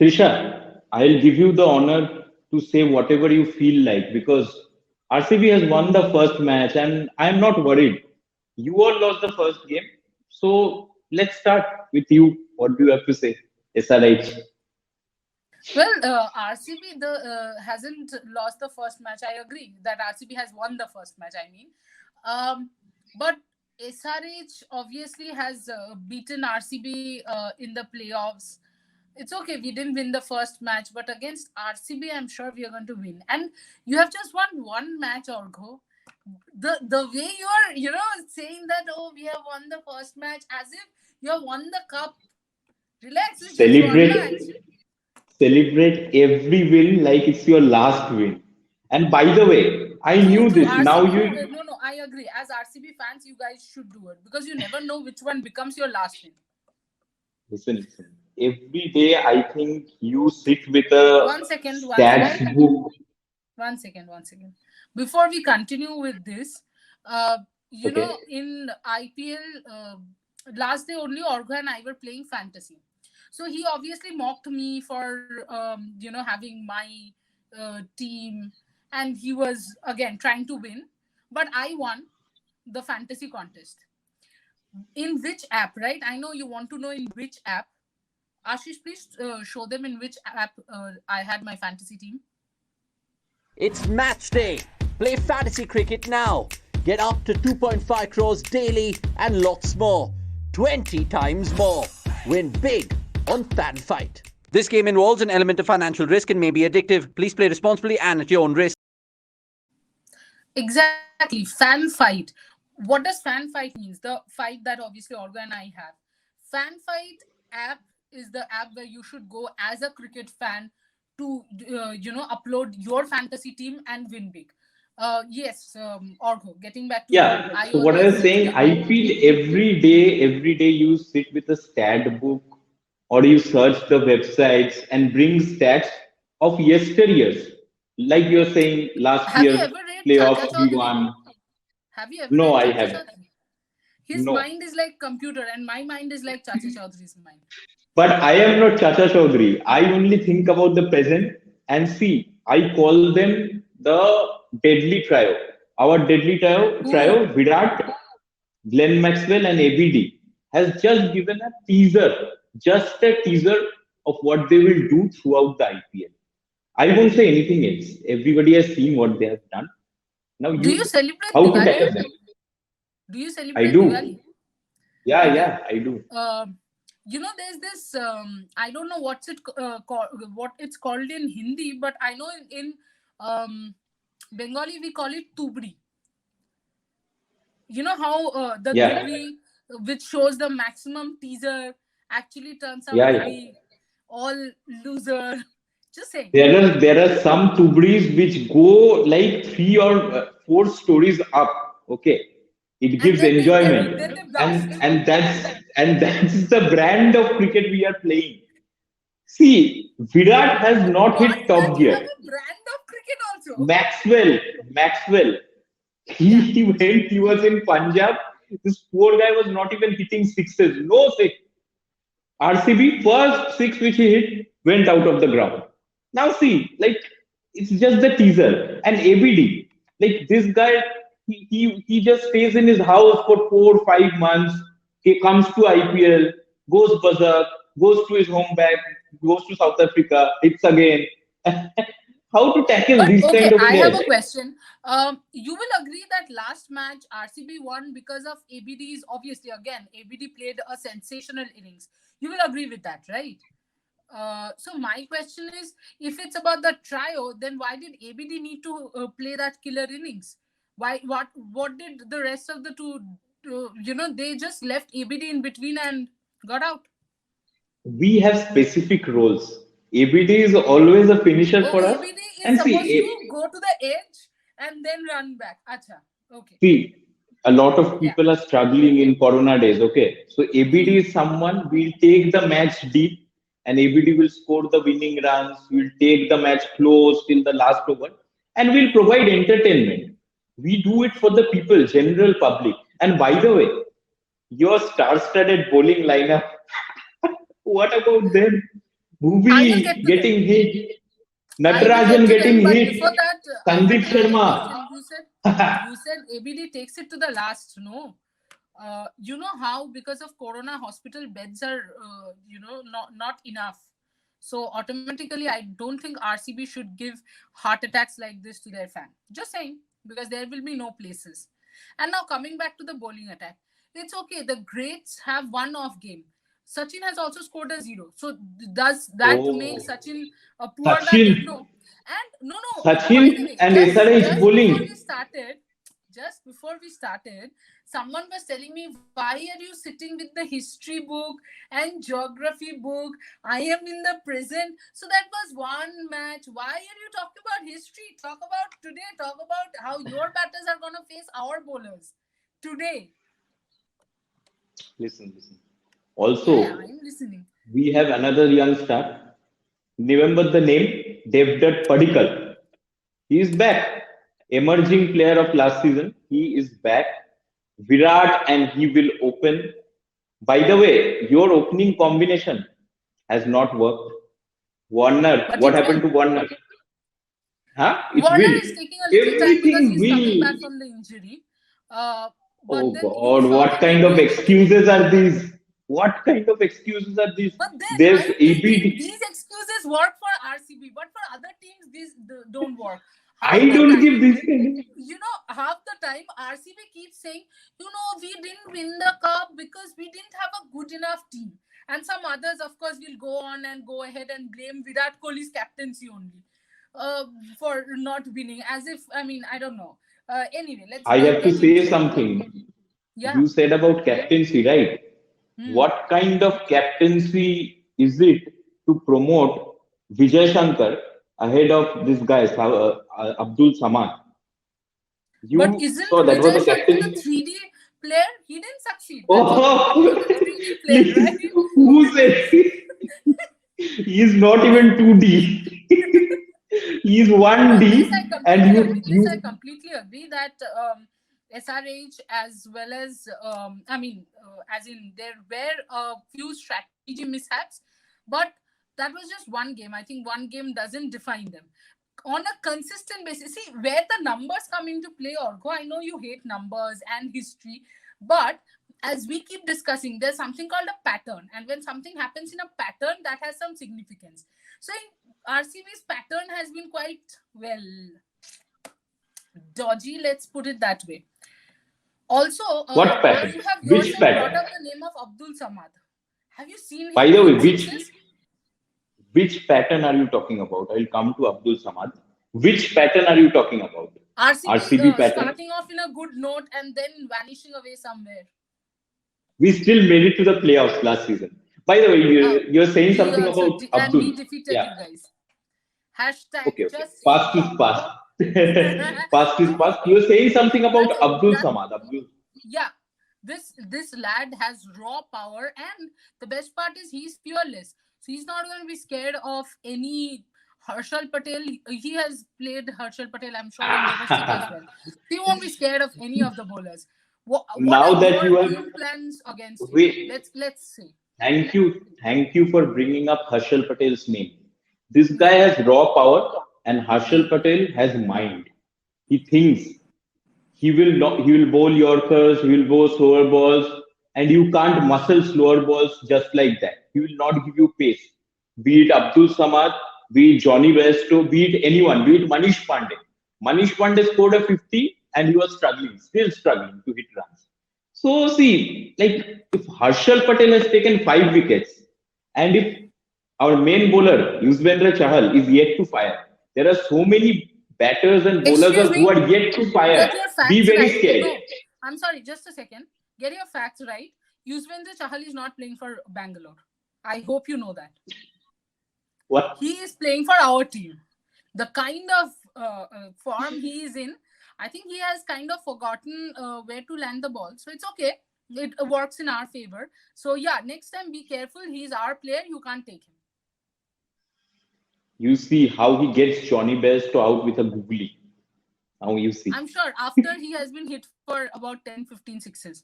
Trisha, I'll give you the honor to say whatever you feel like because RCB has won the first match and I'm not worried. You all lost the first game. So let's start with you. What do you have to say? SRH. Well, RCB hasn't lost the first match. I agree that RCB has won the first match. But SRH obviously has beaten RCB in the playoffs. It's okay. We didn't win the first match, but against RCB, I'm sure we are going to win. And you have just won one match, Orgo. The way you're saying that, oh, we have won the first match, as if you have won the cup. Relax, it's just one match. Celebrate celebrate every win like it's your last win. And by the way, I True, knew true. this. Now RCB, you no, no, I agree. As RCB fans, you guys should do it because you never know which one becomes your last win. listen. Every day I think you sit with a One second, one second, stats book. one second. Before we continue with this, uh, Okay. in IPL, last day only Orgo and I were playing fantasy. So he obviously mocked me for, having my team, and he was again trying to win, but I won the fantasy contest. In which app, right? I know you want to know in which app. Ashish, please show them in which app I had my fantasy team. It's match day. Play fantasy cricket now. Get up to 2.5 crores daily and lots more. 20 times more. Win big on FanFight. This game involves an element of financial risk and may be addictive. Please play responsibly and at your own risk. Exactly, fan fight. What does fan fight means? The fight that obviously Orga and I have. Fan fight app is the app where you should go as a cricket fan to upload your fantasy team and win big. Yes, Orgo. Getting back to you, Yeah. I So what I always was used to saying, get. I feel every day you sit with a stat book or you search the websites and bring stats of yesteryears. Like you're saying, last Have you year ever read Chacha playoffs we Chaudhary? won. Have you ever No, read I Chacha haven't. Chaudhary? His No. mind is like computer, and my mind is like Chacha Chaudhary's mind. But I am not Chacha Chaudhary. I only think about the present and see, I call them the deadly trio. Our deadly trio Who? Virat, Glenn Maxwell, and ABD, has just given a teaser, just a teaser of what they will do throughout the IPL. I won't say anything else. Everybody has seen what they have done. Now, Do you you celebrate how to Diwali? tackle them? Do you I celebrate do. Diwali? Yeah, Okay. yeah, I do. There's this. I don't know what it's called in Hindi, but I know in um, Bengali we call it tubri. You know how the Yeah, tubri, which shows the maximum teaser, actually turns out yeah, to yeah. be all loser. Just saying. There are some tubris which go like three or four stories up. Okay, it And gives then enjoyment, they and blast. and that's and that's the brand of cricket we are playing. See, Virat has not What? hit That top you have gear. a brand of cricket also? Maxwell, Yeah. he went. He was in Punjab. This poor guy was not even hitting sixes. No six. RCB first six which he hit went out of the ground. Now see, like it's just the teaser. And ABD, like this guy, he just stays in his house for 4 5 months. He comes to IPL, goes berserk, goes to his home back, goes to South Africa, hits again. How to tackle But these okay, kind of I have players? a question. You will agree that last match RCB won because of ABD's. Obviously, again, ABD played a sensational innings. You will agree with that, right? So my question is, if it's about the trio, then why did ABD need to play that killer innings? Why? What did the rest of the two? They just left ABD in between and got out. We have specific roles. ABD is always a finisher Oh, for us. ABD is And supposed see, to go to the edge and then run back. Acha. Okay. See, a lot of Yeah. people are struggling in Corona days. Okay, so ABD Hmm. is someone will take the match deep, and ABD will score the winning runs. Will take the match close till the last over, and will provide entertainment. We do it for the people, general public. And by the way, your star-studded bowling lineup. What about them? will Bhuvi get to getting hit, I will Natarajan get to them, getting but hit, before that, I Sandeep have another Sharma. question. You said ABD takes it to the last, no? You know how because of corona hospital beds are not enough, so automatically I don't think RCB should give heart attacks like this to their fan. Just saying, because there will be no places. And now coming back to the bowling attack, it's okay, the greats have one off game. Sachin has also scored a zero, so does that make Oh, Sachin a poor guy? Sachin, No. And no, by the Sachin way, and just SRH just before bowling. we started, someone was telling me, why are you sitting with the history book and geography book? I am in the present. So that was one match. Why are you talking about history? Talk about today. Talk about how your batters are going to face our bowlers today. Listen. Yeah, I Also, am listening. we have another young star. Remember the name Devdutt Padikkal. He is back. Emerging player of last season. He is back. Virat and he will open. By the way, your opening combination has not worked. Warner, But what it happened will. to Warner? Huh? It Warner will. is taking a little time because Everything he's coming will. back from the injury. Uh, but Oh then you God, saw what him in kind the of opening. excuses are these? What kind of excuses are these? But then There's I don't think ABD. these excuses work for RCB, but for other teams, these don't work. Half I the don't give time, this kind of. half the time, RCB keeps saying, we didn't win the cup because we didn't have a good enough team. And some others, of course, will go on and go ahead and blame Virat Kohli's captaincy only for not winning, as if, I mean, I don't know. Anyway, let's I not have to get say into it. something. Yeah. You said about captaincy, right? Hmm. What kind of captaincy is it to promote Vijay Shankar ahead of this guy, Abdul Samad? But You isn't saw that was Vijay the Shankar a captain. 3D player? He didn't succeed. That's what I mean. Oh, He's a 3D player, please, right? who said he is not even 2D? He is No, this I 1D, and completely agree. This I you completely agree that SRH as well as as in there were a few strategy mishaps, but that was just one game. I think one game doesn't define them. On a consistent basis, see where the numbers come into play, Orgo. I know you hate numbers and history, but as we keep discussing, there's something called a pattern, and when something happens in a pattern, that has some significance. So in RCB's pattern has been quite, well, dodgy, let's put it that way. Also, what pattern? you have Which yourself brought pattern? up the name of Abdul Samad. Have you seen By him the way, hit sixes? which pattern are you talking about? I will come to Abdul Samad. Which pattern are you talking about? RCB RCB pattern. starting off in a good note and then vanishing away somewhere. We still made it to the playoffs last season. By the way, you're saying We something also about did, and we Abdul. defeated Yeah. you guys. Hashtag Okay. just Past is saying. past. Past is No, past. You're saying something about that's Abdul that. Samad. Abdul. Yeah, this lad has raw power, and the best part is he's fearless. So he's not going to be scared of any Harshal Patel. He has played Harshal Patel, I'm sure, in domestic as well. He won't be scared of any of the bowlers. What Now are that your you have game plans against him? wait, Let's see. thank you for bringing up Harshal Patel's name. This guy has raw power, and Harshal Patel has mind. He thinks. He will bowl Yorkers, he will bowl slower balls, and you can't muscle slower balls just like that. He will not give you pace. Be it Abdul Samad, be it Johnny Bairstow, be it anyone, be it Manish Pandey. Manish Pandey scored a 50 and he was struggling, still struggling to hit runs. So see, like if Harshal Patel has taken 5 wickets, and if our main bowler Yuzvendra Chahal is yet to fire, there are so many batters and bowlers Excuse who me. are yet to fire. Get your Be facts very right. scared. No, I'm sorry. Just a second. Get your facts right. Yuzvendra Chahal is not playing for Bangalore. I hope you know that. What? He is playing for our team. The kind of form he is in, I think he has kind of forgotten where to land the ball. So it's okay. It works in our favor. So yeah, next time be careful. He's our player. You can't take him. You see how he gets Johnny Bairstow out with a googly. Now you see. I'm sure after he has been hit for about 10, 15 sixes.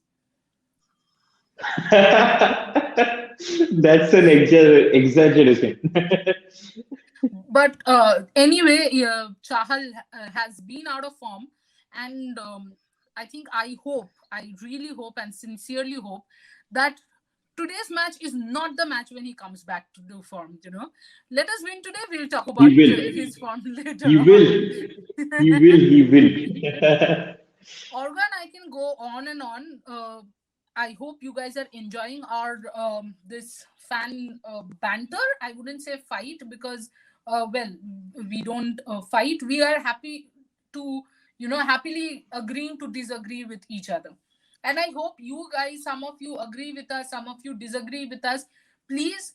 That's an exaggeration. But anyway, Chahal has been out of form, and I think I really hope and sincerely hope that today's match is not the match when he comes back to do form. Let us win today. We'll talk He about will. his form later He on. will. He will. He will. Organ, I can go on and on. I hope you guys are enjoying our this fan banter. I wouldn't say fight because, well, we don't fight. We are happy to, happily agreeing to disagree with each other. And I hope you guys, some of you agree with us, some of you disagree with us. Please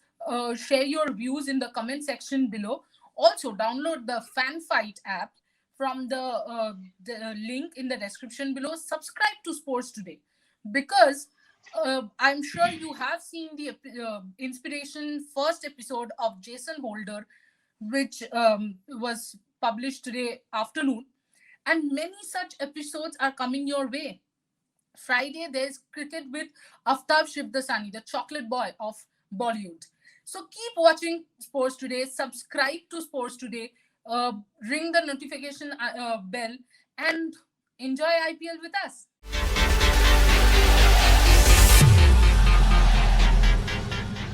share your views in the comment section below. Also, download the Fan Fight app from the link in the description below. Subscribe to Sports Today because I'm sure you have seen the inspiration first episode of Jason Holder, which was published today afternoon, and many such episodes are coming your way. Friday, there's cricket with Aftab Shivdasani, the chocolate boy of Bollywood. So keep watching Sports Today, subscribe to Sports Today, ring the notification bell, and enjoy IPL with us.